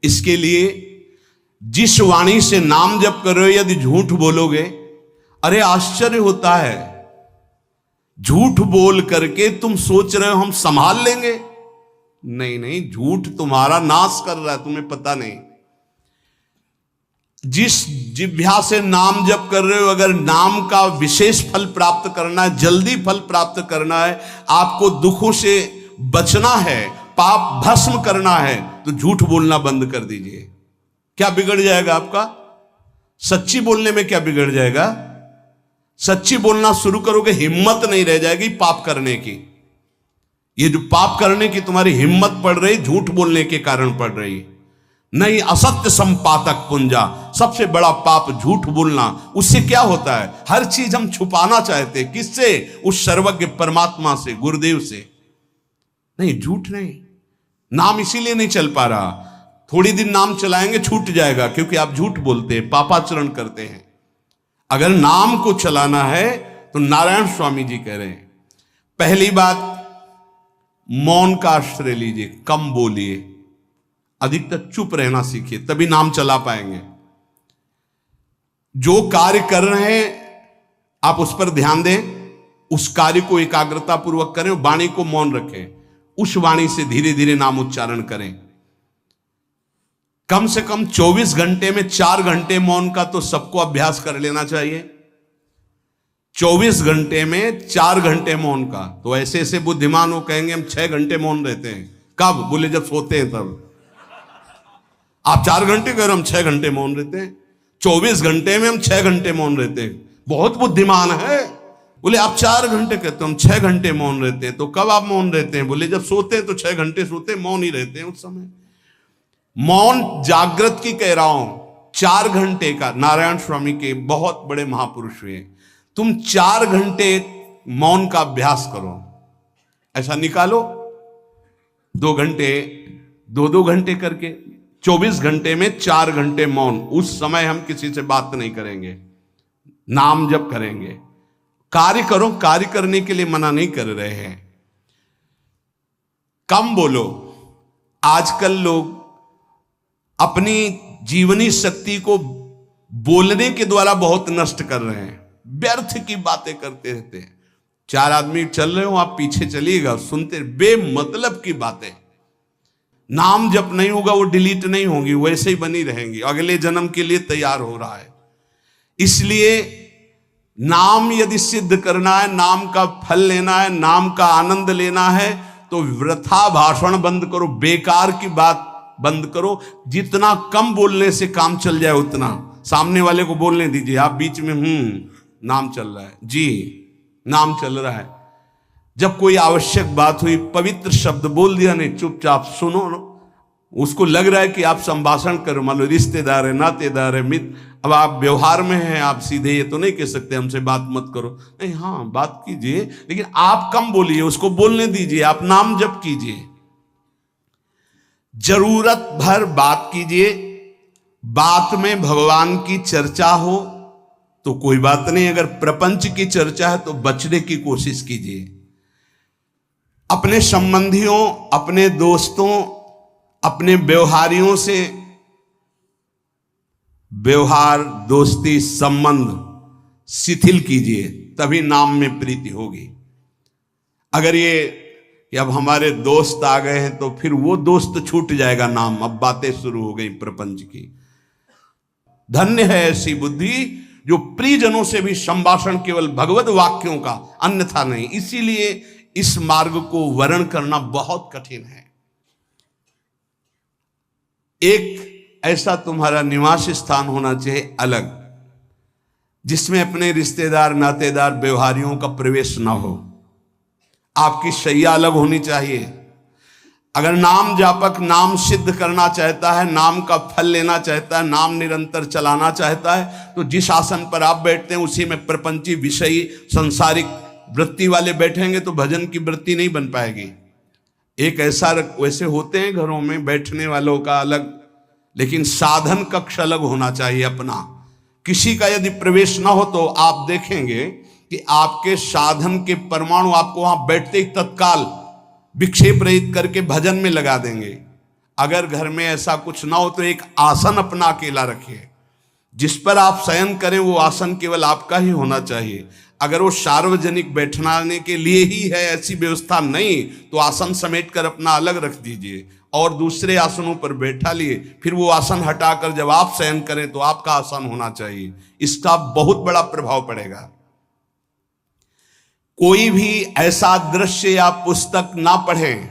इसके लिए जिस वाणी से नाम जप कर रहे हो यदि झूठ बोलोगे, अरे आश्चर्य होता है, झूठ बोल करके तुम सोच रहे हो हम संभाल लेंगे। नहीं नहीं, झूठ तुम्हारा नाश कर रहा है, तुम्हें पता नहीं। जिस जिह्वा से नाम जप कर रहे हो, अगर नाम का विशेष फल प्राप्त करना है, जल्दी फल प्राप्त करना है, आपको दुखों से बचना है, पाप भस्म करना है, तो झूठ बोलना बंद कर दीजिए। क्या बिगड़ जाएगा आपका? सच्ची बोलने में क्या बिगड़ जाएगा? सच्ची बोलना शुरू करोगे, हिम्मत नहीं रह जाएगी पाप करने की। ये जो पाप करने की तुम्हारी हिम्मत पड़ रही, झूठ बोलने के कारण पड़ रही। नहीं, असत्य संपातक पुंजा, सबसे बड़ा पाप झूठ बोलना। उससे क्या होता है? हर चीज हम छुपाना चाहते हैं। किससे? उस सर्वज्ञ परमात्मा से, गुरुदेव से। नहीं, झूठ नहीं। नाम इसीलिए नहीं चल पा रहा, थोड़ी दिन नाम चलाएंगे छूट जाएगा, क्योंकि आप झूठ बोलते हैं, पापाचरण करते हैं। अगर नाम को चलाना है तो नारायण स्वामी जी कह रहे हैं, पहली बात मौन का आश्रय लीजिए, कम बोलिए, अधिकतर चुप रहना सीखिए, तभी नाम चला पाएंगे। जो कार्य कर रहे हैं आप उस पर ध्यान दें, उस कार्य को एकाग्रता पूर्वक करें, वाणी को मौन रखें, उस वाणी से धीरे धीरे नाम उच्चारण करें। कम से कम 24 घंटे में 4 घंटे मौन का तो सबको अभ्यास कर लेना चाहिए। 24 घंटे में 4 घंटे मौन का। तो ऐसे ऐसे बुद्धिमान हो कहेंगे हम 6 घंटे मौन रहते हैं। कब? बोले जब सोते हैं तब। आप 4 घंटे कह रहे हो, हम 6 घंटे मौन रहते हैं। 24 घंटे में हम 6 घंटे मौन रहते हैं। बहुत बुद्धिमान है। बोले आप 4 घंटे कहते हो, हम 6 घंटे मौन रहते हैं। तो कब आप मौन रहते हैं? बोले जब सोते हैं तो 6 घंटे सोते हैं, मौन ही रहते हैं उस समय। मौन जागृत की कह रहा हूं, 4 घंटे का। नारायण स्वामी के बहुत बड़े महापुरुष हुए, तुम 4 घंटे मौन का अभ्यास करो, ऐसा निकालो 2 घंटे, 2 घंटे करके 24 घंटे में 4 घंटे मौन। उस समय हम किसी से बात नहीं करेंगे, नाम जप करेंगे। कार्य करो, कार्य करने के लिए मना नहीं कर रहे हैं। कम बोलो। आजकल लोग अपनी जीवनी शक्ति को बोलने के द्वारा बहुत नष्ट कर रहे हैं, व्यर्थ की बातें करते रहते हैं। 4 आदमी चल रहे हो, आप पीछे चलिएगा, सुनते, बेमतलब की बातें। नाम जप नहीं होगा, वो डिलीट नहीं होंगी, वैसे ही बनी रहेंगी, अगले जन्म के लिए तैयार हो रहा है। इसलिए नाम यदि सिद्ध करना है, नाम का फल लेना है, नाम का आनंद लेना है, तो वृथा भाषण बंद करो, बेकार की बात बंद करो। जितना कम बोलने से काम चल जाए उतना। सामने वाले को बोलने दीजिए, आप बीच में नाम चल रहा है जी, नाम चल रहा है। जब कोई आवश्यक बात हुई, पवित्र शब्द बोल दिया, नहीं चुपचाप सुनो। उसको लग रहा है कि आप संभाषण करो, मान लो रिश्तेदार है, नातेदार है, मित्र, अब आप व्यवहार में हैं, आप सीधे ये तो नहीं कह सकते हमसे बात मत करो, नहीं, हाँ बात कीजिए, लेकिन आप कम बोलिए, उसको बोलने दीजिए, आप नाम जप कीजिए, जरूरत भर बात कीजिए। बात में भगवान की चर्चा हो तो कोई बात नहीं, अगर प्रपंच की चर्चा है तो बचने की कोशिश कीजिए। अपने संबंधियों, अपने दोस्तों, अपने व्यवहारियों से व्यवहार, दोस्ती, संबंध शिथिल कीजिए, तभी नाम में प्रीति होगी। अगर ये कि अब हमारे दोस्त आ गए हैं तो फिर वो दोस्त छूट जाएगा नाम, अब बातें शुरू हो गई प्रपंच की। धन्य है ऐसी बुद्धि जो प्रियजनों से भी संभाषण केवल भगवत वाक्यों का, अन्यथा नहीं। इसीलिए इस मार्ग को वर्ण करना बहुत कठिन है। एक ऐसा तुम्हारा निवास स्थान होना चाहिए अलग, जिसमें अपने रिश्तेदार, नातेदार, व्यवहारियों का प्रवेश ना हो। आपकी शैया अलग होनी चाहिए। अगर नाम जापक नाम सिद्ध करना चाहता है, नाम का फल लेना चाहता है, नाम निरंतर चलाना चाहता है, तो जिस आसन पर आप बैठते हैं उसी में प्रपंची, विषयी, संसारिक वृत्ति वाले बैठेंगे तो भजन की वृत्ति नहीं बन पाएगी। एक ऐसा, वैसे होते हैं घरों में बैठने वालों का अलग, लेकिन साधन कक्ष अलग होना चाहिए अपना। किसी का यदि प्रवेश ना हो तो आप देखेंगे कि आपके साधन के परमाणु आपको वहां बैठते ही तत्काल विक्षेप रहित करके भजन में लगा देंगे। अगर घर में ऐसा कुछ ना हो तो एक आसन अपना अकेला रखिए, जिस पर आप शयन करें वो आसन केवल आपका ही होना चाहिए। अगर वो सार्वजनिक बैठने के लिए ही है, ऐसी व्यवस्था नहीं, तो आसन समेट कर अपना अलग रख दीजिए और दूसरे आसनों पर बैठा लिए। फिर वो आसन हटाकर जब आप शयन करें तो आपका आसन होना चाहिए। इसका बहुत बड़ा प्रभाव पड़ेगा। कोई भी ऐसा दृश्य या पुस्तक ना पढ़ें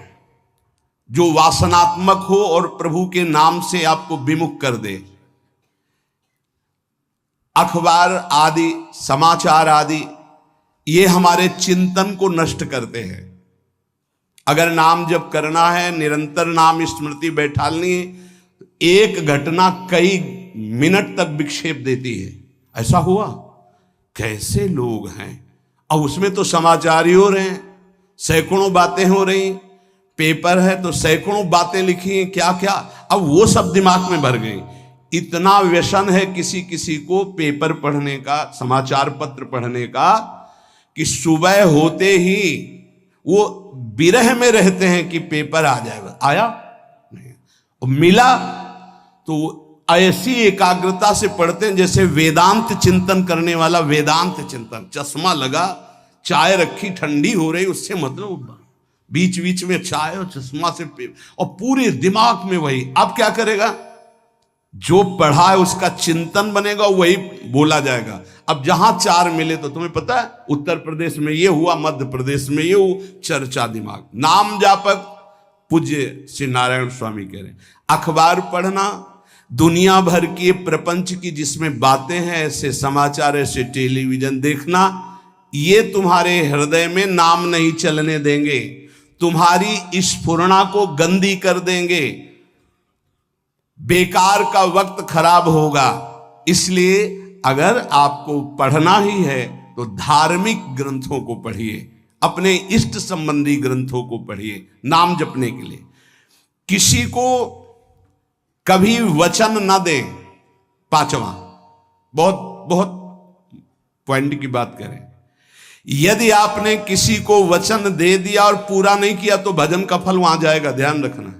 जो वासनात्मक हो और प्रभु के नाम से आपको विमुख कर दे। अखबार आदि, समाचार आदि, ये हमारे चिंतन को नष्ट करते हैं। अगर नाम जप करना है, निरंतर नाम स्मृति बैठालनी है, एक घटना कई मिनट तक विक्षेप देती है। ऐसा हुआ, कैसे लोग हैं, अब उसमें तो समाचार ही हो रहे हैं, सैकड़ों बातें हो रही, पेपर है तो सैकड़ों बातें लिखी हैं, क्या क्या, अब वो सब दिमाग में भर गई। इतना व्यसन है किसी किसी को पेपर पढ़ने का, समाचार पत्र पढ़ने का, कि सुबह होते ही वो विरह में रहते हैं कि पेपर आ जाएगा। आया नहीं, मिला तो ऐसी एकाग्रता से पढ़ते हैं जैसे वेदांत चिंतन करने वाला वेदांत चिंतन। चश्मा लगा, चाय रखी, ठंडी हो रही, उससे मतलब बीच बीच में चाय और चश्मा से और पूरे दिमाग में वही। अब क्या करेगा, जो पढ़ा है उसका चिंतन बनेगा, वही बोला जाएगा। अब जहां चार मिले तो तुम्हें पता है, उत्तर प्रदेश में ये हुआ, मध्य प्रदेश में ये हुआ, चर्चा दिमाग। नाम जापक पूज्य श्री नारायण स्वामी कह रहे हैं, अखबार पढ़ना, दुनिया भर की प्रपंच की जिसमें बातें हैं, ऐसे समाचार, ऐसे टेलीविजन देखना, ये तुम्हारे हृदय में नाम नहीं चलने देंगे, तुम्हारी स्फुरणा को गंदी कर देंगे, बेकार का वक्त खराब होगा। इसलिए अगर आपको पढ़ना ही है तो धार्मिक ग्रंथों को पढ़िए, अपने इष्ट संबंधी ग्रंथों को पढ़िए नाम जपने के लिए। किसी को कभी वचन न दें। पांचवा, बहुत बहुत पॉइंट की बात करें, यदि आपने किसी को वचन दे दिया और पूरा नहीं किया तो भजन का फल वहां जाएगा, ध्यान रखना।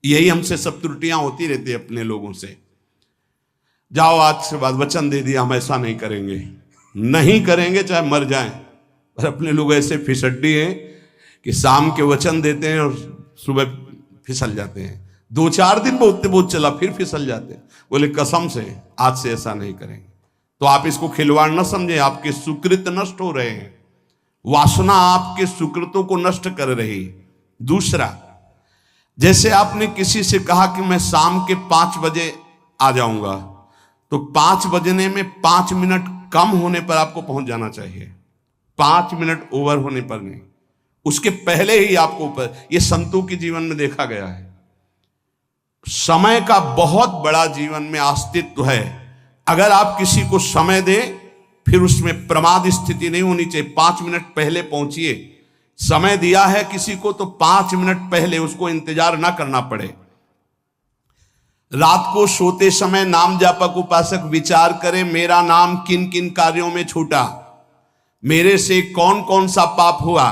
यही हमसे सब त्रुटियां होती रहती है अपने लोगों से। जाओ आज से बाद वचन दे दिया, हम ऐसा नहीं करेंगे, नहीं करेंगे चाहे मर जाएं। पर अपने लोग ऐसे फिसड्डी हैं कि शाम के वचन देते हैं और सुबह फिसल जाते हैं। 2-4 दिन बहुत बहुत चला, फिर फिसल जाते हैं। बोले कसम से आज से ऐसा नहीं करेंगे। तो आप इसको खिलवाड़ न समझें, आपके सुकृत नष्ट हो रहे हैं, वासना आपके सुकृतों को नष्ट कर रही। दूसरा, जैसे आपने किसी से कहा कि मैं शाम के 5 बजे आ जाऊंगा, तो 5 बजने में 5 मिनट कम होने पर आपको पहुंच जाना चाहिए, 5 मिनट ओवर होने पर नहीं, उसके पहले ही आपको ऊपर। यह संतों के जीवन में देखा गया है। समय का बहुत बड़ा जीवन में अस्तित्व है। अगर आप किसी को समय दें, फिर उसमें प्रमाद स्थिति नहीं होनी चाहिए। 5 मिनट पहले पहुंचिए। समय दिया है किसी को तो 5 मिनट पहले उसको इंतजार ना करना पड़े। रात को सोते समय नाम जापक उपासक विचार करें, मेरा नाम किन किन कार्यों में छूटा, मेरे से कौन कौन सा पाप हुआ,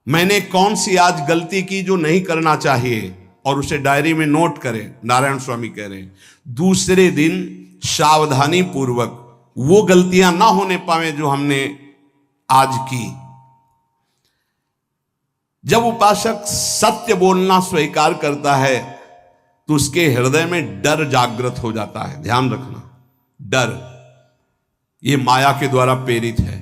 मैंने कौन सी आज गलती की जो नहीं करना चाहिए, और उसे डायरी में नोट करें। नारायण स्वामी कह रहे हैं दूसरे दिन सावधानी पूर्वक वो गलतियां ना होने पावे जो हमने आज की। जब उपासक सत्य बोलना स्वीकार करता है तो उसके हृदय में डर जागृत हो जाता है। ध्यान रखना, डर ये माया के द्वारा प्रेरित है।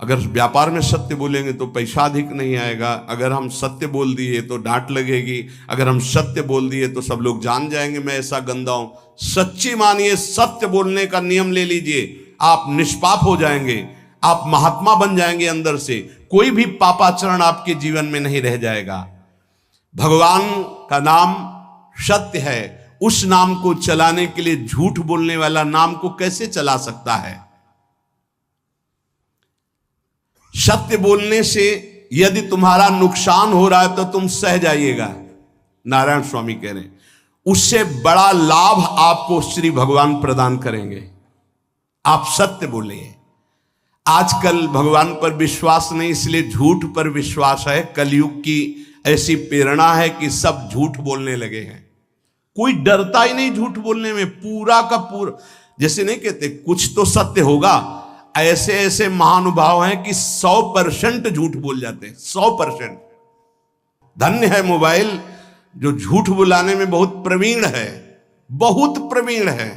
अगर व्यापार में सत्य बोलेंगे तो पैसा अधिक नहीं आएगा, अगर हम सत्य बोल दिए तो डांट लगेगी, अगर हम सत्य बोल दिए तो सब लोग जान जाएंगे मैं ऐसा गंदा हूं। सच्ची मानिए, सत्य बोलने का नियम ले लीजिए, आप निष्पाप हो जाएंगे, आप महात्मा बन जाएंगे अंदर से। कोई भी पापाचरण आपके जीवन में नहीं रह जाएगा। भगवान का नाम सत्य है, उस नाम को चलाने के लिए झूठ बोलने वाला नाम को कैसे चला सकता है। सत्य बोलने से यदि तुम्हारा नुकसान हो रहा है तो तुम सह जाइएगा। नारायण स्वामी कह रहे हैं उससे बड़ा लाभ आपको श्री भगवान प्रदान करेंगे। आप सत्य बोलिए। आजकल भगवान पर विश्वास नहीं, इसलिए झूठ पर विश्वास है। कलयुग की ऐसी प्रेरणा है कि सब झूठ बोलने लगे हैं। कोई डरता ही नहीं झूठ बोलने में, पूरा का पूरा। जैसे नहीं कहते कुछ तो सत्य होगा, ऐसे ऐसे महानुभाव हैं कि 100% झूठ बोल जाते हैं, 100%। धन्य है मोबाइल जो झूठ बुलाने में बहुत प्रवीण है, बहुत प्रवीण है।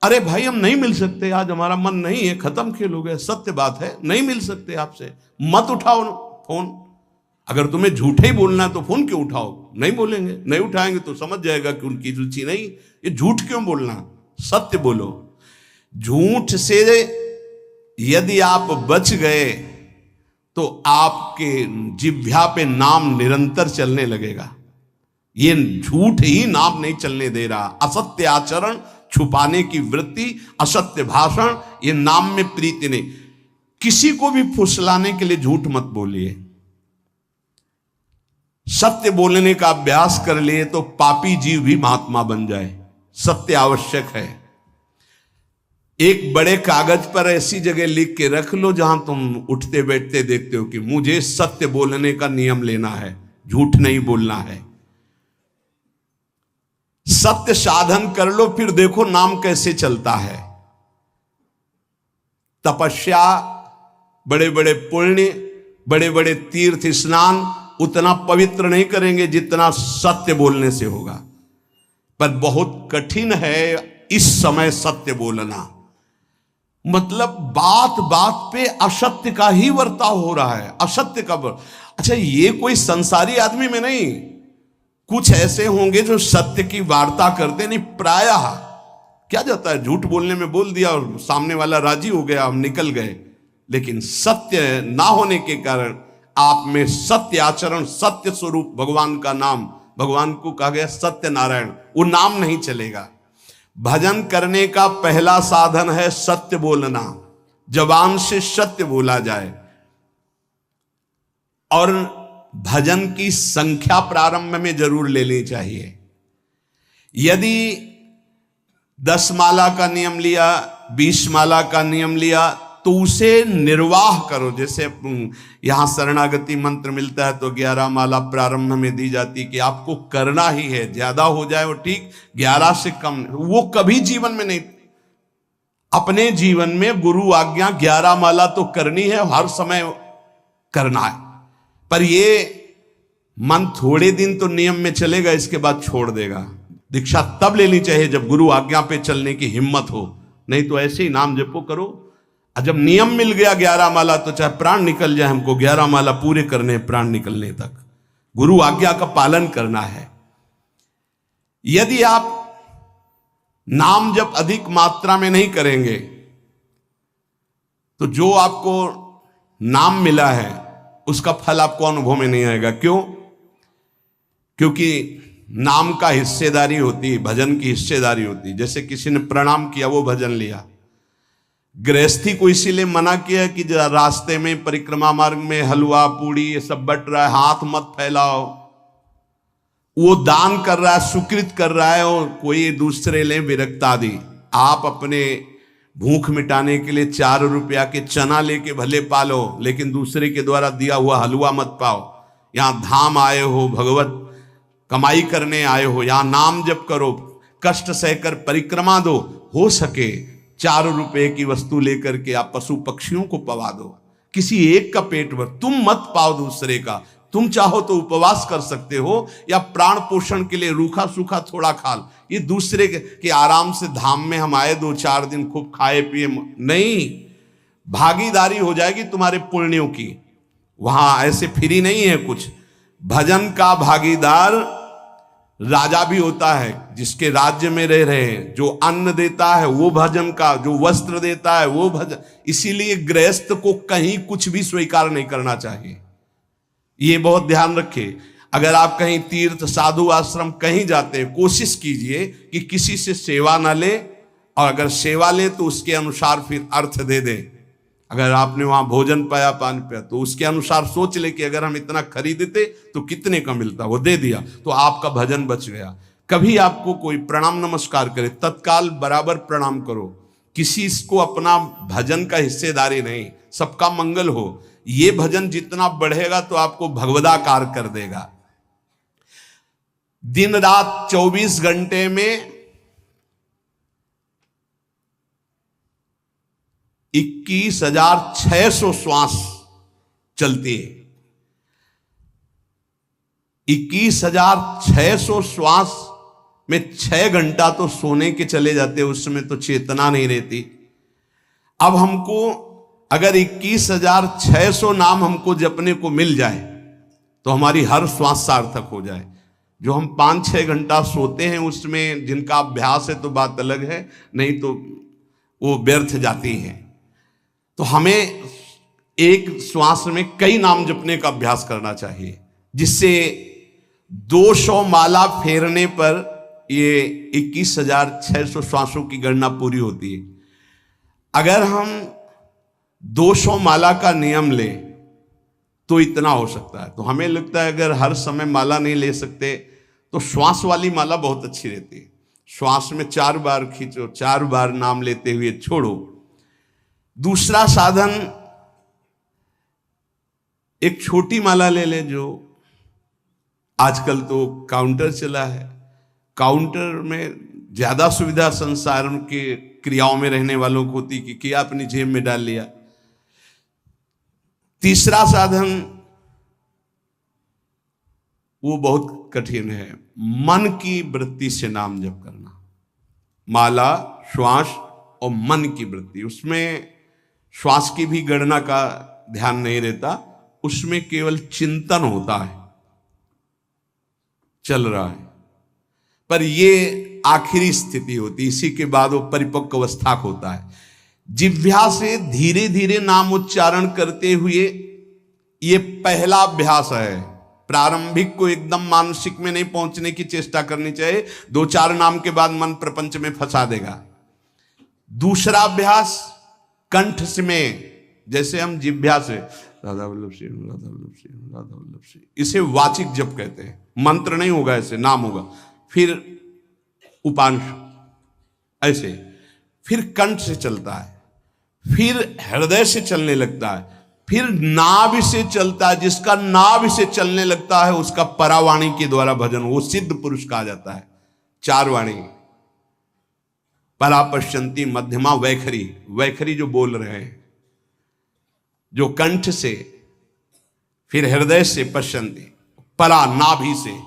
अरे भाई हम नहीं मिल सकते, आज हमारा मन नहीं है, खत्म खेल हो गया, सत्य बात है, नहीं मिल सकते आपसे, मत उठाओ फोन। अगर तुम्हें झूठे ही बोलना है तो फोन क्यों उठाओ? नहीं बोलेंगे, नहीं उठाएंगे तो समझ जाएगा कि उनकी रुचि नहीं। ये झूठ क्यों बोलना, सत्य बोलो। झूठ से यदि आप बच गए तो आपके जिह्वा पे नाम निरंतर चलने लगेगा। ये झूठ ही नाम नहीं चलने दे रहा। असत्य आचरण, छुपाने की वृत्ति, असत्य भाषण, ये नाम में प्रीति नहीं। किसी को भी फुसलाने के लिए झूठ मत बोलिए। सत्य बोलने का अभ्यास कर लिए तो पापी जीव भी महात्मा बन जाए। सत्य आवश्यक है। एक बड़े कागज पर ऐसी जगह लिख के रख लो जहां तुम उठते बैठते देखते हो कि मुझे सत्य बोलने का नियम लेना है, झूठ नहीं बोलना है। सत्य साधन कर लो, फिर देखो नाम कैसे चलता है। तपस्या, बड़े बड़े पुण्य, बड़े बड़े तीर्थ स्नान उतना पवित्र नहीं करेंगे जितना सत्य बोलने से होगा। पर बहुत कठिन है इस समय सत्य बोलना। मतलब बात बात पे असत्य का ही वर्ताव हो रहा है, असत्य का अच्छा, ये कोई संसारी आदमी में नहीं, कुछ ऐसे होंगे जो सत्य की वार्ता करते नहीं। प्रायः क्या जाता है, झूठ बोलने में बोल दिया और सामने वाला राजी हो गया, हम निकल गए। लेकिन सत्य ना होने के कारण आप में सत्य आचरण, सत्य स्वरूप भगवान का नाम, भगवान को कहा गया सत्य नारायण, वो नाम नहीं चलेगा। भजन करने का पहला साधन है सत्य बोलना। जबान से सत्य बोला जाए। और भजन की संख्या प्रारंभ में जरूर लेनी चाहिए। यदि 10 माला का नियम लिया, 20 माला का नियम लिया, तो उसे निर्वाह करो। जैसे यहां शरणागति मंत्र मिलता है तो 11 माला प्रारंभ में दी जाती कि आपको करना ही है, ज्यादा हो जाए वो ठीक, 11 से कम वो कभी जीवन में नहीं। अपने जीवन में गुरु आज्ञा 11 माला तो करनी है, हर समय करना है। पर ये मन थोड़े दिन तो नियम में चलेगा, इसके बाद छोड़ देगा। दीक्षा तब लेनी चाहिए जब गुरु आज्ञा पे चलने की हिम्मत हो, नहीं तो ऐसे ही नाम जपो करो। जब नियम मिल गया 11 माला तो चाहे प्राण निकल जाए, हमको 11 माला पूरे करने, प्राण निकलने तक गुरु आज्ञा का पालन करना है। यदि आप नाम जब अधिक मात्रा में नहीं करेंगे तो जो आपको नाम मिला है उसका फल आपको अनुभव में नहीं आएगा। क्यों? क्योंकि नाम का हिस्सेदारी होती है, भजन की हिस्सेदारी होती है। जैसे किसी ने प्रणाम किया, वो भजन लिया। गृहस्थी को इसीलिए मना किया कि रास्ते में परिक्रमा मार्ग में हलवा पूड़ी ये सब बट रहा है, हाथ मत फैलाओ। वो दान कर रहा है, सुकृत कर रहा है, और कोई दूसरे ले विरक्त आदि। आप अपने भूख मिटाने के लिए 4 रुपया के चना लेके भले पालो, लेकिन दूसरे के द्वारा दिया हुआ हलवा मत पाओ। यहां धाम आए हो, भगवत कमाई करने आए हो, यहां नाम जप करो, कष्ट सहकर परिक्रमा दो। हो सके 4 रुपए की वस्तु लेकर के आप पशु पक्षियों को पवा दो, किसी एक का पेट भर, तुम मत पाओ दूसरे का। तुम चाहो तो उपवास कर सकते हो, या प्राण पोषण के लिए रूखा सूखा थोड़ा खा लो। ये दूसरे के आराम से धाम में हम आए 2-4 दिन खूब खाए पिए नहीं, भागीदारी हो जाएगी तुम्हारे पुण्यों की। वहां ऐसे फ्री नहीं है कुछ। भजन का भागीदार राजा भी होता है, जिसके राज्य में रह रहे हैं। जो अन्न देता है वो भजन का, जो वस्त्र देता है वो भजन। इसीलिए गृहस्थ को कहीं कुछ भी स्वीकार नहीं करना चाहिए। ये बहुत ध्यान रखिए। अगर आप कहीं तीर्थ साधु आश्रम कहीं जाते हैं, कोशिश कीजिए कि किसी से सेवा ना ले, और अगर सेवा ले तो उसके अनुसार फिर अर्थ दे दे। अगर आपने वहां भोजन पाया, पान पाया, तो उसके अनुसार सोच ले कि अगर हम इतना खरीदते तो कितने का मिलता, वो दे दिया तो आपका भजन बच गया। कभी आपको कोई प्रणाम नमस्कार करे, तत्काल बराबर प्रणाम करो। किसी को अपना भजन का हिस्सेदारी नहीं, सबका मंगल हो। ये भजन जितना बढ़ेगा तो आपको भगवदाकार कर देगा। दिन रात 24 घंटे में 21,600 श्वास चलती है। 21,600 श्वास में 6 घंटा तो सोने के चले जाते, उसमें तो चेतना नहीं रहती। अब हमको अगर 21,600 नाम हमको जपने को मिल जाए तो हमारी हर श्वास सार्थक हो जाए। जो हम 5-6 घंटा सोते हैं उसमें जिनका अभ्यास है तो बात अलग है, नहीं तो वो व्यर्थ जाती है। तो हमें एक श्वास में कई नाम जपने का अभ्यास करना चाहिए, जिससे 200 माला फेरने पर ये 21,600 श्वासों की गणना पूरी होती है। अगर हम 200 माला का नियम ले तो इतना हो सकता है। तो हमें लगता है अगर हर समय माला नहीं ले सकते तो श्वास वाली माला बहुत अच्छी रहती है। श्वास में 4 बार खींचो, 4 बार नाम लेते हुए छोड़ो। दूसरा साधन, एक छोटी माला ले ले, जो आजकल तो काउंटर चला है, काउंटर में ज्यादा सुविधा संसार के क्रियाओं में रहने वालों को होती कि किया अपनी जेब में डाल लिया। तीसरा साधन वो बहुत कठिन है, मन की वृत्ति से नाम जप करना। माला, श्वास और मन की वृत्ति, उसमें श्वास की भी गणना का ध्यान नहीं रहता, उसमें केवल चिंतन होता है, चल रहा है। पर ये आखिरी स्थिति होती, इसी के बाद वो परिपक्व अवस्था होता है। जिह्वा से धीरे धीरे नाम उच्चारण करते हुए ये पहला अभ्यास है। प्रारंभिक को एकदम मानसिक में नहीं पहुंचने की चेष्टा करनी चाहिए, 2-4 नाम के बाद मन प्रपंच में फंसा देगा। दूसरा अभ्यास कंठ से में, जैसे हम जिह्वा से राधा वल्लभ श्री राधा वल्लभ श्री राधा वल्लभ श्री, इसे वाचिक जप कहते हैं। मंत्र नहीं होगा, ऐसे नाम होगा। फिर उपांश ऐसे, फिर कंठ से चलता है, फिर हृदय से चलने लगता है, फिर नाभि से चलता है। जिसका नाभि से चलने लगता है उसका परावाणी के द्वारा भजन, वो सिद्ध पुरुष कहा जाता है। 4 वाणी, परा, पश्यंती, मध्यमा, वैखरी। वैखरी जो बोल रहे हैं, जो कंठ से, फिर हृदय से पश्यंती, परा नाभि से,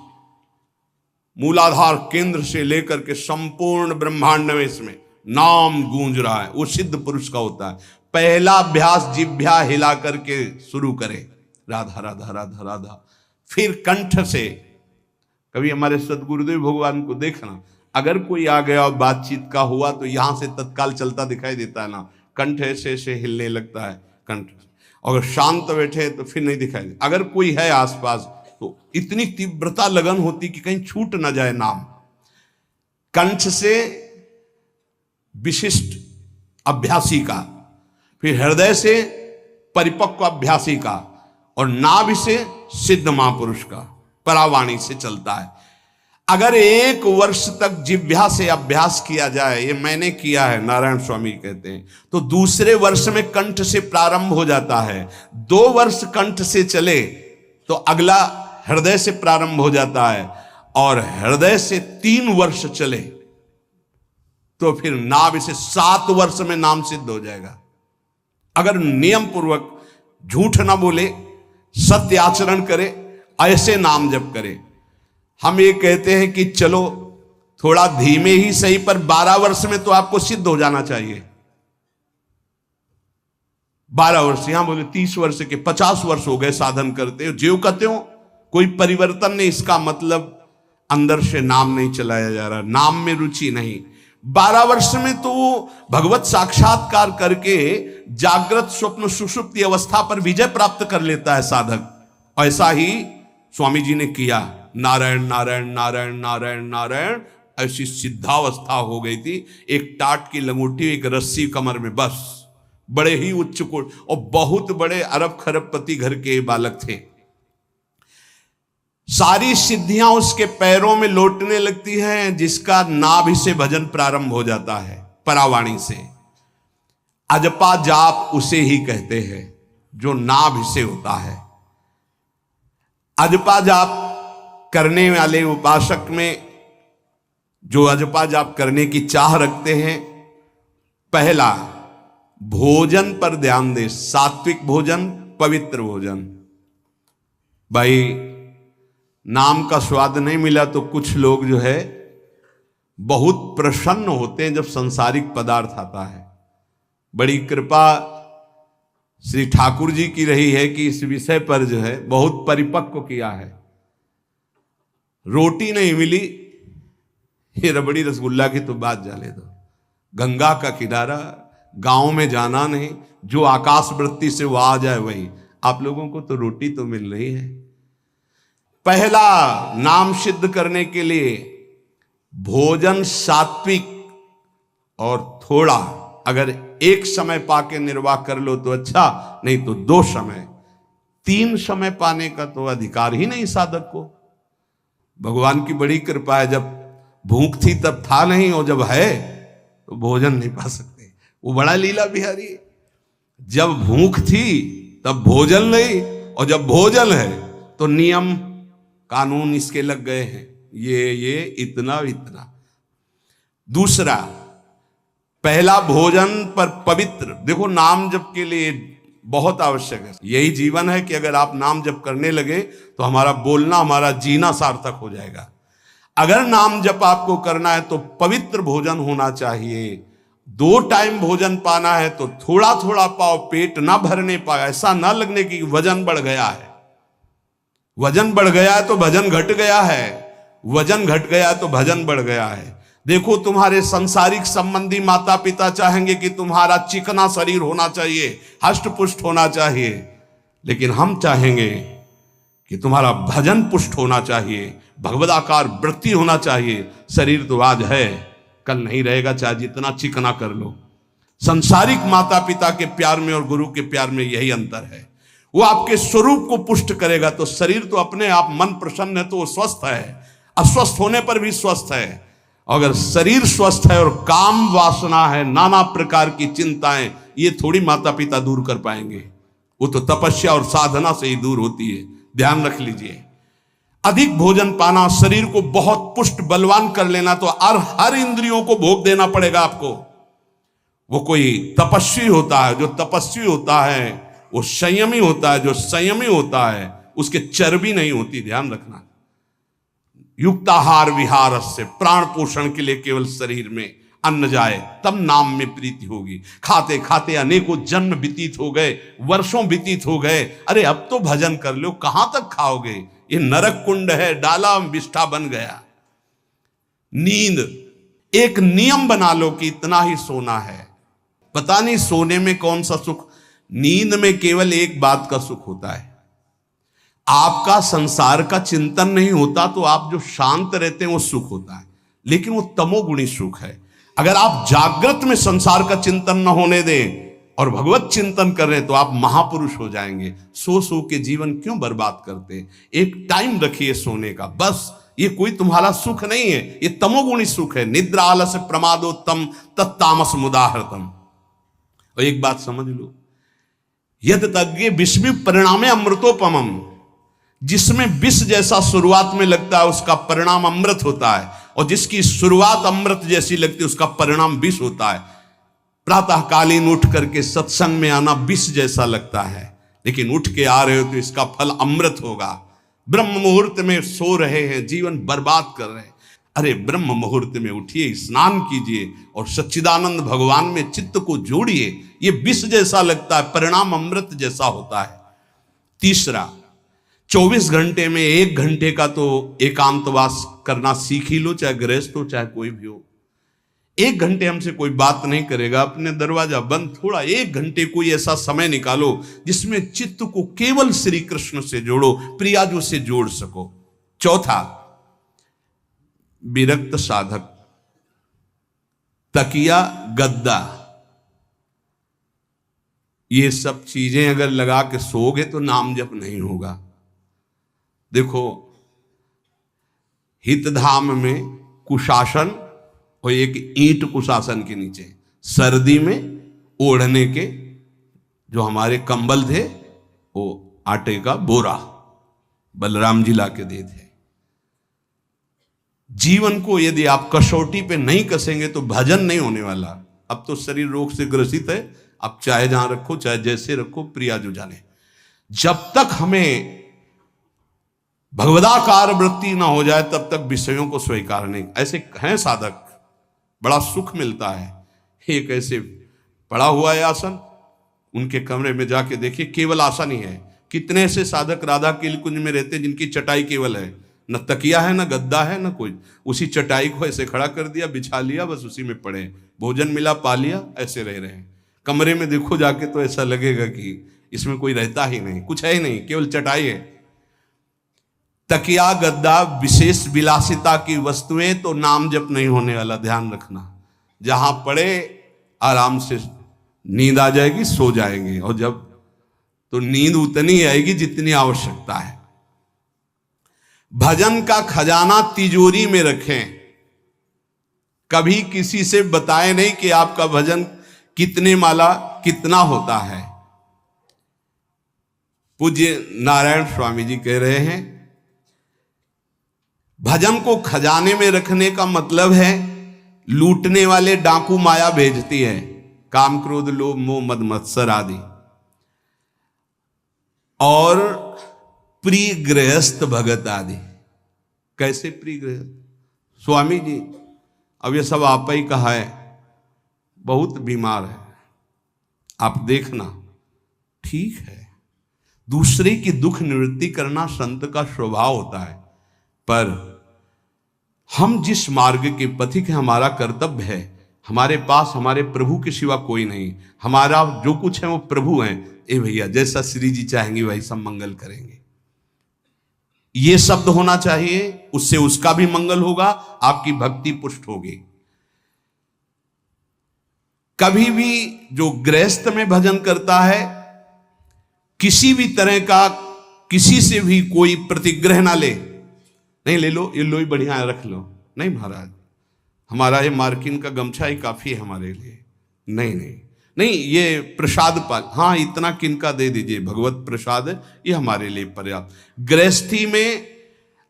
मूलाधार केंद्र से लेकर के संपूर्ण ब्रह्मांड में इसमें नाम गूंज रहा है, वो सिद्ध पुरुष का होता है। पहला अभ्यास जिह्वा हिला करके शुरू करें, राधा राधा राधा राधा। फिर कंठ से, कभी हमारे सदगुरुदेव भगवान को देखना, अगर कोई आ गया और बातचीत का हुआ तो यहां से तत्काल चलता दिखाई देता है ना, कंठ ऐसे ऐसे हिलने लगता है कंठ। अगर शांत बैठे तो फिर नहीं दिखाई दे। अगर कोई है आसपास तो इतनी तीव्रता लगन होती कि कहीं छूट ना जाए नाम। कंठ से विशिष्ट अभ्यासी का, फिर हृदय से परिपक्व अभ्यासी का, और नाभि से सिद्ध महापुरुष का, परावाणी से चलता है। अगर 1 वर्ष तक जिह्वा से अभ्यास किया जाए, ये मैंने किया है, नारायण स्वामी कहते हैं, तो दूसरे वर्ष में कंठ से प्रारंभ हो जाता है। 2 वर्ष कंठ से चले तो अगला हृदय से प्रारंभ हो जाता है, और हृदय से 3 वर्ष चले तो फिर नाभि से 7 वर्ष में नाम सिद्ध हो जाएगा। अगर नियम पूर्वक झूठ ना बोले, सत्य आचरण करे, ऐसे नाम जप करे। हम ये कहते हैं कि चलो थोड़ा धीमे ही सही, पर 12 वर्ष में तो आपको सिद्ध हो जाना चाहिए। 12 वर्ष, यहां बोले 30 वर्ष के 50 वर्ष हो गए साधन करते हो, ज्यों कहते हो कोई परिवर्तन नहीं। इसका मतलब अंदर से नाम नहीं चलाया जा रहा, नाम में रुचि नहीं। 12 वर्ष में तो भगवत साक्षात्कार करके जागृत स्वप्न सुषुप्ति अवस्था पर विजय प्राप्त कर लेता है साधक। ऐसा ही स्वामी जी ने किया। नारायण नारायण नारायण नारायण नारायण, ऐसी सिद्धावस्था हो गई थी। एक टाट की लंगोटी, एक रस्सी कमर में, बस। बड़े ही उच्च कोट और बहुत बड़े अरब खरबपति घर के बालक थे। सारी सिद्धियां उसके पैरों में लौटने लगती हैं, जिसका नाभि से भजन प्रारंभ हो जाता है, परावाणी से। अजपा जाप उसे ही कहते हैं। जो नाभि से होता है। अजपा जाप करने वाले उपासक में जो अजपा जाप करने की चाह रखते हैं, पहला भोजन पर ध्यान दे, सात्विक भोजन, पवित्र भोजन। भाई नाम का स्वाद नहीं मिला तो कुछ लोग जो है बहुत प्रसन्न होते हैं जब सांसारिक पदार्थ आता है। बड़ी कृपा श्री ठाकुर जी की रही है कि इस विषय पर जो है बहुत परिपक्व किया है। रोटी नहीं मिली, ये रबड़ी रसगुल्ला की तो बात जाने दो। गंगा का किनारा, गांव में जाना नहीं, जो आकाश वृत्ति से वो आ जाए वही। आप लोगों को तो रोटी तो मिल रही है। पहला नाम सिद्ध करने के लिए भोजन सात्विक और थोड़ा, अगर एक समय पाके निर्वाह कर लो तो अच्छा, नहीं तो 2 समय, 3 समय पाने का तो अधिकार ही नहीं साधक को। भगवान की बड़ी कृपा है, जब भूख थी तब था नहीं, और जब है तो भोजन नहीं पा सकते। वो बड़ा लीला बिहारी है। जब भूख थी तब भोजन नहीं, और जब भोजन है तो नियम कानून इसके लग गए हैं, ये इतना इतना। दूसरा, पहला भोजन पर पवित्र। देखो नाम जप के लिए बहुत आवश्यक है। यही जीवन है कि अगर आप नाम जप करने लगे तो हमारा बोलना, हमारा जीना सार्थक हो जाएगा। अगर नाम जप आपको करना है तो पवित्र भोजन होना चाहिए। 2 टाइम भोजन पाना है तो थोड़ा थोड़ा पाओ, पेट ना भरने पाए, ऐसा ना लगने की वजन बढ़ गया है। वजन बढ़ गया है तो भजन घट गया है, वजन घट गया है तो भजन बढ़ गया है। देखो तुम्हारे संसारिक संबंधी माता पिता चाहेंगे कि तुम्हारा चिकना शरीर होना चाहिए, हष्ट पुष्ट होना चाहिए, लेकिन हम चाहेंगे कि तुम्हारा भजन पुष्ट होना चाहिए, भगवदाकार वृत्ति होना चाहिए। शरीर तो आज है, कल नहीं रहेगा, चाहे जितना चिकना कर लो। संसारिक माता पिता के प्यार में और गुरु के प्यार में यही अंतर है। वो आपके स्वरूप को पुष्ट करेगा तो शरीर तो अपने आप, मन प्रसन्न है तो वो स्वस्थ है, अस्वस्थ होने पर भी स्वस्थ है। अगर शरीर स्वस्थ है और काम वासना है, नाना प्रकार की चिंताएं, ये थोड़ी माता पिता दूर कर पाएंगे। वो तो तपस्या और साधना से ही दूर होती है, ध्यान रख लीजिए। अधिक भोजन पाना, शरीर को बहुत पुष्ट बलवान कर लेना, तो हर इंद्रियों को भोग देना पड़ेगा आपको। वो कोई तपस्वी होता है, जो तपस्वी होता है वो संयमी होता है, जो संयमी होता है उसके चर्बी नहीं होती, ध्यान रखना। युक्ताहार विहार से, प्राण पोषण के लिए केवल शरीर में अन्न जाए तब नाम में प्रीति होगी। खाते खाते अनेकों जन्म व्यतीत हो गए, वर्षों व्यतीत हो गए, अरे अब तो भजन कर लो, कहां तक खाओगे? ये नरक कुंड है, डाला विष्ठा बन गया। नींद, एक नियम बना लो कि इतना ही सोना है। पता नहीं सोने में कौन सा सुख, नींद में केवल एक बात का सुख होता है, आपका संसार का चिंतन नहीं होता, तो आप जो शांत रहते हैं वो सुख होता है, लेकिन वो तमोगुणी सुख है। अगर आप जागृत में संसार का चिंतन न होने दें और भगवत चिंतन कर रहे हैं तो आप महापुरुष हो जाएंगे। सो सो के जीवन क्यों बर्बाद करते हैं? एक टाइम रखिए सोने का, बस। ये कोई तुम्हारा सुख नहीं है, ये तमोगुणी सुख है। निद्रा आलस्य प्रमादोत्तम तत्तामस मुदाहृतम। और एक बात समझ लो, यद तज्ञे विस्मि परिणामे अमृतोपमम। जिसमें विष जैसा शुरुआत में लगता है उसका परिणाम अमृत होता है, और जिसकी शुरुआत अमृत जैसी लगती है उसका परिणाम विष होता है। प्रातःकालीन उठ करके सत्संग में आना विष जैसा लगता है, लेकिन उठ के आ रहे हो तो इसका फल अमृत होगा। ब्रह्म मुहूर्त में सो रहे हैं, जीवन बर्बाद कर रहे हैं, अरे ब्रह्म मुहूर्त में उठिए, स्नान कीजिए और सच्चिदानंद भगवान में चित्त को जोड़िए। ये विष जैसा लगता है, परिणाम अमृत जैसा होता है। तीसरा, 24 घंटे में 1 घंटे का तो एकांतवास करना सीख ही लो, चाहे गृहस्थ हो चाहे कोई भी हो। 1 घंटे हमसे कोई बात नहीं करेगा, अपने दरवाजा बंद, थोड़ा 1 घंटे कोई ऐसा समय निकालो जिसमें चित्त को केवल श्री कृष्ण से जोड़ो, प्रियाजू से जोड़ सको। चौथा, विरक्त साधक, तकिया गद्दा, ये सब चीजें अगर लगा के सोओगे तो नाम जप नहीं होगा। देखो, हितधाम में कुशासन और एक ईंट कुशासन के नीचे, सर्दी में ओढ़ने के जो हमारे कंबल थे वो आटे का बोरा बलराम जी ला के दे थे। जीवन को यदि आप कसौटी पे नहीं कसेंगे तो भजन नहीं होने वाला। अब तो शरीर रोग से ग्रसित है, आप चाहे जहां रखो चाहे जैसे रखो, प्रिया जो जाने। जब तक हमें भगवदाकार वृत्ति ना हो जाए तब तक विषयों को स्वीकार नहीं। ऐसे हैं साधक, बड़ा सुख मिलता है। एक ऐसे पड़ा हुआ है आसन, उनके कमरे में जाके देखिए, केवल आसन ही है। कितने ऐसे साधक राधा के कुंज में रहते हैं जिनकी चटाई केवल है, न तकिया है, न गद्दा है, न कोई। उसी चटाई को ऐसे खड़ा कर दिया, बिछा लिया, बस उसी में पड़े, भोजन मिला पा लिया, ऐसे रह रहे हैं। कमरे में देखो जाके तो ऐसा लगेगा कि इसमें कोई रहता ही नहीं, कुछ है ही नहीं, केवल चटाई है। तकिया गद्दा विशेष विलासिता की वस्तुएं तो नाम जप नहीं होने वाला, ध्यान रखना। जहां पड़े आराम से नींद आ जाएगी, सो जाएंगे, और जब तो नींद उतनी आएगी जितनी आवश्यकता है। भजन का खजाना तिजोरी में रखें, कभी किसी से बताएं नहीं कि आपका भजन कितने माला कितना होता है। पूज्य नारायण स्वामी जी कह रहे हैं, भजन को खजाने में रखने का मतलब है लूटने वाले डाकू माया भेजती है, काम क्रोध लोभ मोह मद मत्सर आदि, और प्रिय गृहस्थ भगत आदि। कैसे प्रिय गृहस्थ? स्वामी जी अब ये सब आप ही कहा है, बहुत बीमार है, आप देखना। ठीक है, दूसरे की दुख निवृत्ति करना संत का स्वभाव होता है, पर हम जिस मार्ग के पथिक हैं, हमारा कर्तव्य है। हमारे पास हमारे प्रभु के सिवा कोई नहीं, हमारा जो कुछ है वो प्रभु हैं। ए भैया, जैसा श्री जी चाहेंगे वही सब मंगल करेंगे, ये शब्द होना चाहिए। उससे उसका भी मंगल होगा, आपकी भक्ति पुष्ट होगी। कभी भी जो गृहस्थ में भजन करता है, किसी भी तरह का किसी से भी कोई प्रतिग्रह ना ले। नहीं ले लो, ये लो ही बढ़िया है, रख लो। नहीं महाराज, हमारा ये मार्किन का गमछा ही काफी है हमारे लिए। नहीं नहीं नहीं, ये प्रसाद पाल, हाँ इतना किनका दे दीजिए, भगवत प्रसाद है, ये हमारे लिए पर्याप्त। गृहस्थी में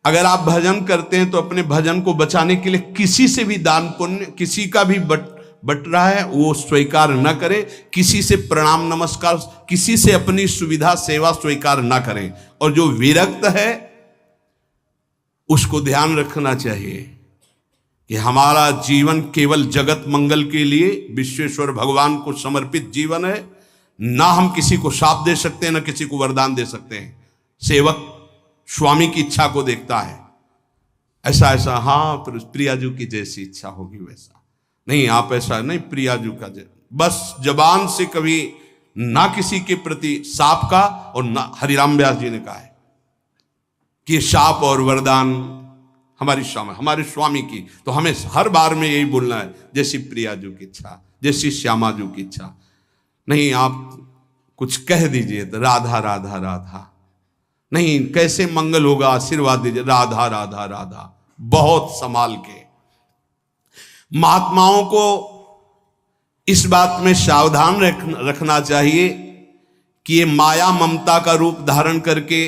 अगर आप भजन करते हैं तो अपने भजन को बचाने के लिए किसी से भी दान पुण्य, किसी का भी बट रहा है वो स्वीकार न करें, किसी से प्रणाम नमस्कार, किसी से अपनी सुविधा सेवा स्वीकार न करें। और जो विरक्त है उसको ध्यान रखना चाहिए कि हमारा जीवन केवल जगत मंगल के लिए विश्वेश्वर भगवान को समर्पित जीवन है। ना हम किसी को शाप दे सकते हैं, ना किसी को वरदान दे सकते हैं। सेवक स्वामी की इच्छा को देखता है, ऐसा ऐसा, हाँ प्रियाजू की जैसी इच्छा होगी वैसा। नहीं, आप ऐसा नहीं, प्रियाजू का बस जबान से कभी ना किसी के प्रति शाप का, और ना हरिराम व्यास जी ने कहा है कि शाप और वरदान हमारे स्वामी की, तो हमें हर बार में यही बोलना है, जैसी प्रियाजू की इच्छा, जैसी श्यामाजू की इच्छा। नहीं, आप कुछ कह दीजिए तो राधा राधा राधा, नहीं कैसे मंगल होगा, आशीर्वाद दीजिए राधा राधा राधा, बहुत संभाल के। महात्माओं को इस बात में सावधान रखना चाहिए कि ये माया ममता का रूप धारण करके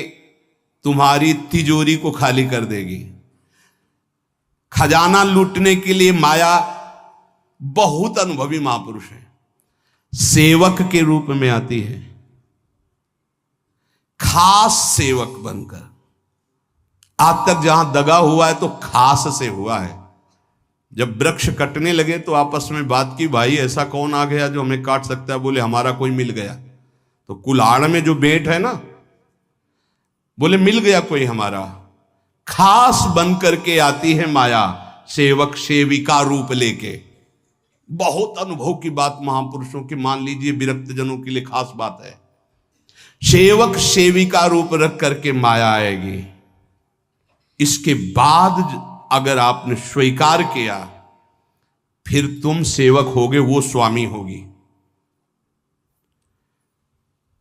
तुम्हारी तिजोरी को खाली कर देगी। खजाना लूटने के लिए माया बहुत अनुभवी महापुरुष है, सेवक के रूप में आती है, खास सेवक बनकर। आज तक जहां दगा हुआ है तो खास से हुआ है। जब वृक्ष कटने लगे तो आपस में बात की, भाई ऐसा कौन आ गया जो हमें काट सकता है? बोले हमारा कोई मिल गया। तो कुल्हाड़ में जो बेंट है ना, बोले मिल गया कोई हमारा। खास बन करके आती है माया, सेवक सेविका रूप लेके। बहुत अनुभव की बात महापुरुषों की, मान लीजिए विरक्त जनों के लिए खास बात है। सेवक सेविका रूप रख करके माया आएगी। इसके बाद अगर आपने स्वीकार किया, फिर तुम सेवक होगे, वो स्वामी होगी।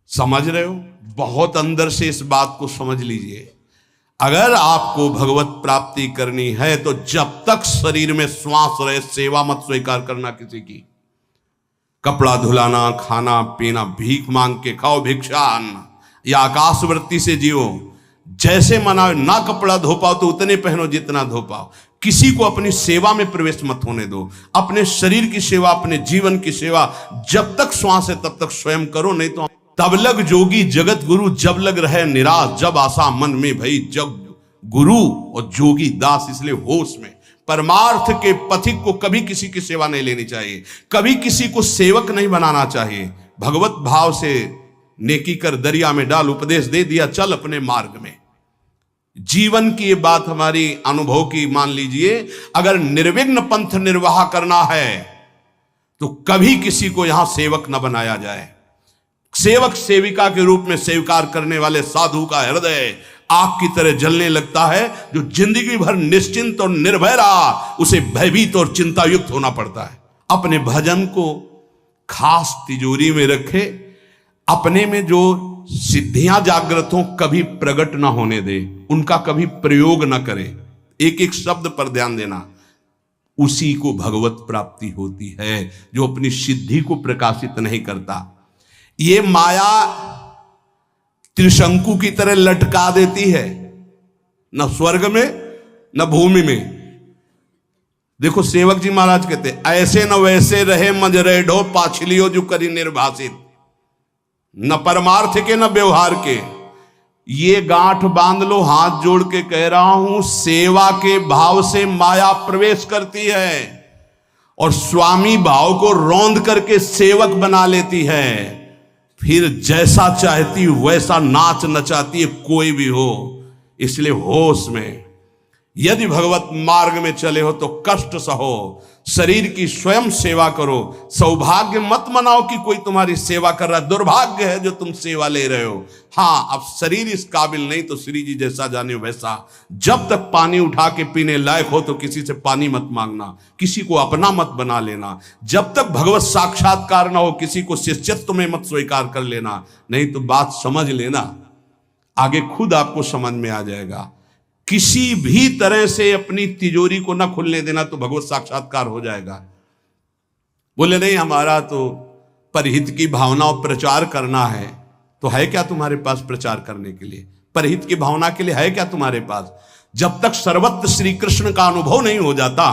समझ रहे हो? बहुत अंदर से इस बात को समझ लीजिए। अगर आपको भगवत प्राप्ति करनी है तो जब तक शरीर में श्वास रहे, सेवा मत स्वीकार करना किसी की। कपड़ा धुलाना, खाना पीना, भीख मांग के खाओ, भिक्षा अन्न, या आकाशवृत्ति से जियो, जैसे मना ना कपड़ा धो पाओ तो उतने पहनो जितना धो पाओ। किसी को अपनी सेवा में प्रवेश मत होने दो। अपने शरीर की सेवा, अपने जीवन की सेवा जब तक श्वास है तब तक स्वयं करो, नहीं तो तब लग जोगी जगत गुरु, जब लग रहे निराश, जब आशा मन में भई, जब गुरु और जोगी दास। इसलिए होश में परमार्थ के पथिक को कभी किसी की सेवा नहीं लेनी चाहिए, कभी किसी को सेवक नहीं बनाना चाहिए। भगवत भाव से नेकी कर दरिया में डाल, उपदेश दे दिया, चल अपने मार्ग में। जीवन की ये बात हमारी अनुभव की मान लीजिए, अगर निर्विघ्न पंथ निर्वाह करना है तो कभी किसी को यहां सेवक न बनाया जाए। सेवक सेविका के रूप में स्वीकार करने वाले साधु का हृदय आग की तरह जलने लगता है। जो जिंदगी भर निश्चिंत और निर्भय रहा, उसे भयभीत और चिंतायुक्त होना पड़ता है। अपने भजन को खास तिजोरी में रखे, अपने में जो सिद्धियां जागृत हो कभी प्रकट ना होने दे, उनका कभी प्रयोग ना करे। एक एक शब्द पर ध्यान देना, उसी को भगवत प्राप्ति होती है जो अपनी सिद्धि को प्रकाशित नहीं करता। ये माया त्रिशंकु की तरह लटका देती है, न स्वर्ग में न भूमि में। देखो सेवक जी महाराज कहते, ऐसे न वैसे रहे मजरेडो पाछलियो जो करी निर्भाषित, न परमार्थ के न व्यवहार के। ये गांठ बांध लो, हाथ जोड़ के कह रहा हूं, सेवा के भाव से माया प्रवेश करती है और स्वामी भाव को रौंद करके सेवक बना लेती है। फिर जैसा चाहती वैसा नाच नचाती है, कोई भी हो। इसलिए होश में, यदि भगवत मार्ग में चले हो तो कष्ट सहो, शरीर की स्वयं सेवा करो। सौभाग्य मत मनाओ कि कोई तुम्हारी सेवा कर रहा है, दुर्भाग्य है जो तुम सेवा ले रहे हो। हाँ, अब शरीर इस काबिल नहीं तो श्री जी जैसा जाने वैसा। जब तक पानी उठा के पीने लायक हो तो किसी से पानी मत मांगना, किसी को अपना मत बना लेना। जब तक भगवत साक्षात्कार ना हो किसी को शिष्यत्व में मत स्वीकार कर लेना, नहीं तो बात समझ लेना, आगे खुद आपको समझ में आ जाएगा। किसी भी तरह से अपनी तिजोरी को ना खुलने देना तो भगवत साक्षात्कार हो जाएगा। बोले नहीं, हमारा तो परहित की भावना और प्रचार करना है, तो है क्या तुम्हारे पास प्रचार करने के लिए? परहित की भावना के लिए है क्या तुम्हारे पास? जब तक सर्वत्र श्री कृष्ण का अनुभव नहीं हो जाता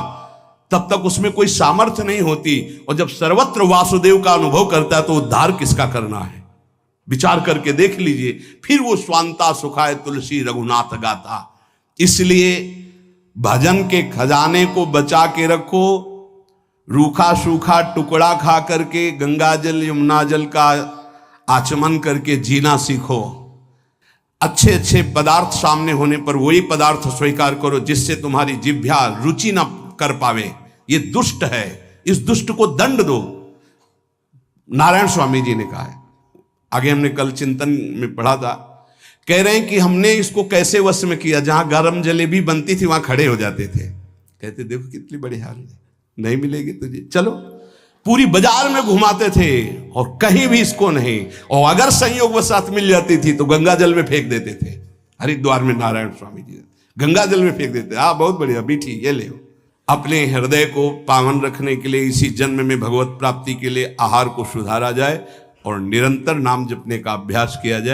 तब तक उसमें कोई सामर्थ्य नहीं होती। और जब सर्वत्र वासुदेव का अनुभव करता है तो उद्धार किसका करना है? विचार करके देख लीजिए। फिर वो स्वांता सुखाए तुलसी रघुनाथ गाथा। इसलिए भजन के खजाने को बचा के रखो। रूखा सूखा टुकड़ा खा करके गंगा जल यमुना जल का आचमन करके जीना सीखो। अच्छे अच्छे पदार्थ सामने होने पर वही पदार्थ स्वीकार करो जिससे तुम्हारी जिह्वा रुचि ना कर पावे। ये दुष्ट है, इस दुष्ट को दंड दो। नारायण स्वामी जी ने कहा है, आगे हमने कल चिंतन में पढ़ा था, कह रहे हैं कि हमने इसको कैसे वश में किया। जहां गरम जलेबी बनती थी वहां खड़े हो जाते थे, कहते देखो कितनी बड़ी हाल है, नहीं मिलेगी तुझे, चलो। पूरी बाजार में घुमाते थे और कहीं भी इसको नहीं। और अगर संयोग वसात मिल जाती थी तो गंगा जल में फेंक देते थे। हरिद्वार में नारायण स्वामी जी गंगा जल में फेंक देते। हाँ, बहुत बढ़िया बीठी, ये ले। अपने हृदय को पावन रखने के लिए इसी जन्म में भगवत प्राप्ति के लिए आहार को सुधारा जाए और निरंतर नाम जपने का अभ्यास किया जाए।